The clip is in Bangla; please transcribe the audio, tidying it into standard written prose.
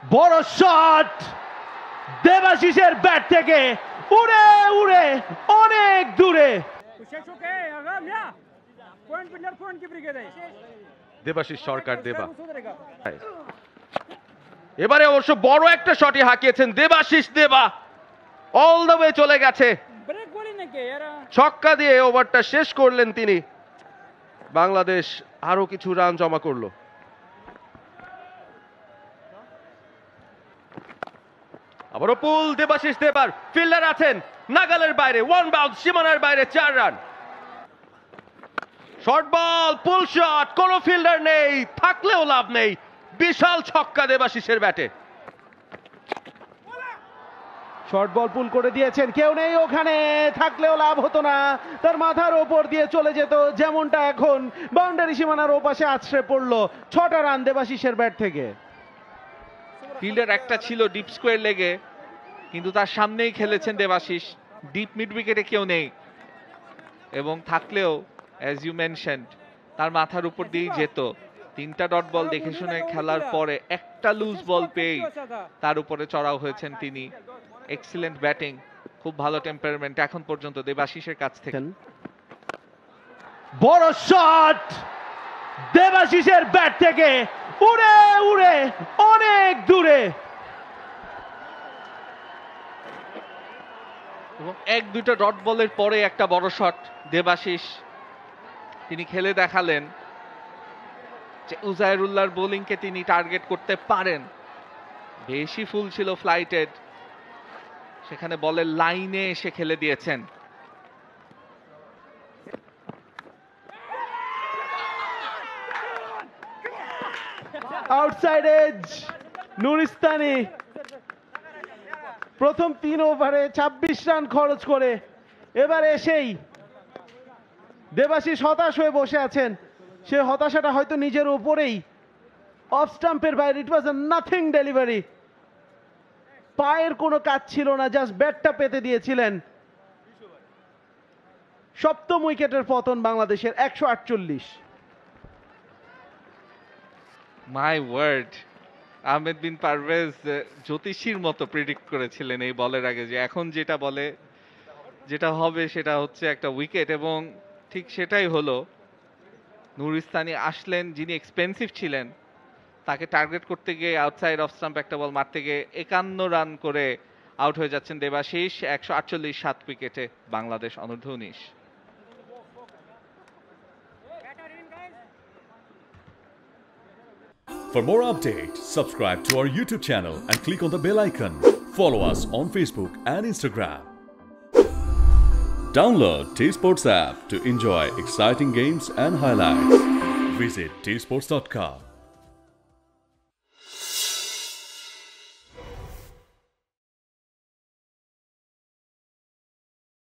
বড় শট দেবাশিসের ব্যাট থেকে উড়ে উড়ে অনেক দূরে। দেবাশিস সরকার দেবা এবারে অবশ্য বড় একটা শটই হাঁকিয়েছেন দেবাশিস দেবা, অল দ্য ওয়ে চলে গেছে, ছক্কা দিয়ে ওভারটা শেষ করলেন তিনি। বাংলাদেশ আরো কিছু রান জমা করলো। আবারও পুল দেবাশিস দেবার, ফিল্ডার আছেন নাগালের বাইরে, ওয়ান বাউন্স সীমানার বাইরে, 4 রান। শর্ট বল, পুল শট, কোনো ফিল্ডার নেই, থাকলেও লাভ নেই, বিশাল ছক্কা দেবাশিসের ব্যাটে। শর্ট বল পুল করে দিয়েছেন, কেউ নেই ওখানে, থাকলেও লাভ হতো না, তার মাথার ওপর দিয়ে চলে যেত, যেমনটা এখন বাউন্ডারি সীমানার ওপাশে আছড়ে পড়লো। 6টা রান দেবাশিসের ব্যাট থেকে। ফিল্ডার একটা ছিল ডিপ স্কোয়ার লেগে, কিন্তু তার সামনেই খেলেছেন দেবাশিস, ডিপ মিড উইকেটে কেউ নেই, এবং থাকলেও অ্যাজ ইউ মেনশনড তার মাথার উপর দিয়েই যেত। 3টা ডট বল দেখে শুনে খেলার পরে একটা লুজ বল পেয়েই তার উপরে চড়াও হয়েছেন তিনি। এক্সিলেন্ট ব্যাটিং, খুব ভালো টেম্পারমেন্ট এখন পর্যন্ত দেবাশিসের কাছ থেকে। বড় শট দেবাশিসের ব্যাট থেকে উড়ে উড়ে অনেক দূরে। এবং 1-2টা ডট বলের পরে একটা বড় শট দেবাশিস তিনি খেলে দেখালেন যে উজায়রুল্লাহর বোলিংকে তিনি টার্গেট করতে পারেন। বেশি ফুল ছিল ফ্লাইটেড, সেখানে বলের লাইনে এসে খেলে দিয়েছেন। আউটসাইড এজ নুরিস্তানি প্রথম 3 ওভারে 26 রান খরচ করে এবার এসেই দেবাশিস হতাশ হয়ে বসে আছেন। সে হতাশাটা হয়তো নিজের উপরেই, অফ স্টাম্পের বাইরে। ইট ওয়াজ আ নাথিং ডেলিভারি, পায়ের কোনো কাজ ছিল না, জাস্ট ব্যাটটা পেতে দিয়েছিলেন। 7ম উইকেটের পতন বাংলাদেশের, 148। মাই ওয়ার্ড, আহমেদ বিন পারভেজ জ্যোতিষীর মতো প্রেডিক্ট করেছিলেন এই বলের আগে যে এখন যেটা বলে যেটা হবে সেটা হচ্ছে একটা উইকেট, এবং ঠিক সেটাই হলো। নুরিস্তানি আসলেন, যিনি এক্সপেন্সিভ ছিলেন, তাকে টার্গেট করতে গিয়ে আউটসাইড অফ স্টাম্প একটা বল মারতে গিয়ে 51 রান করে আউট হয়ে যাচ্ছেন দেবাশিস। 148 7 উইকেটে বাংলাদেশ অনূর্ধ্ব 19। For more updates, subscribe to our YouTube channel and click on the bell icon. Follow us on Facebook and Instagram. Download T-Sports app to enjoy exciting games and highlights. Visit tsports.com.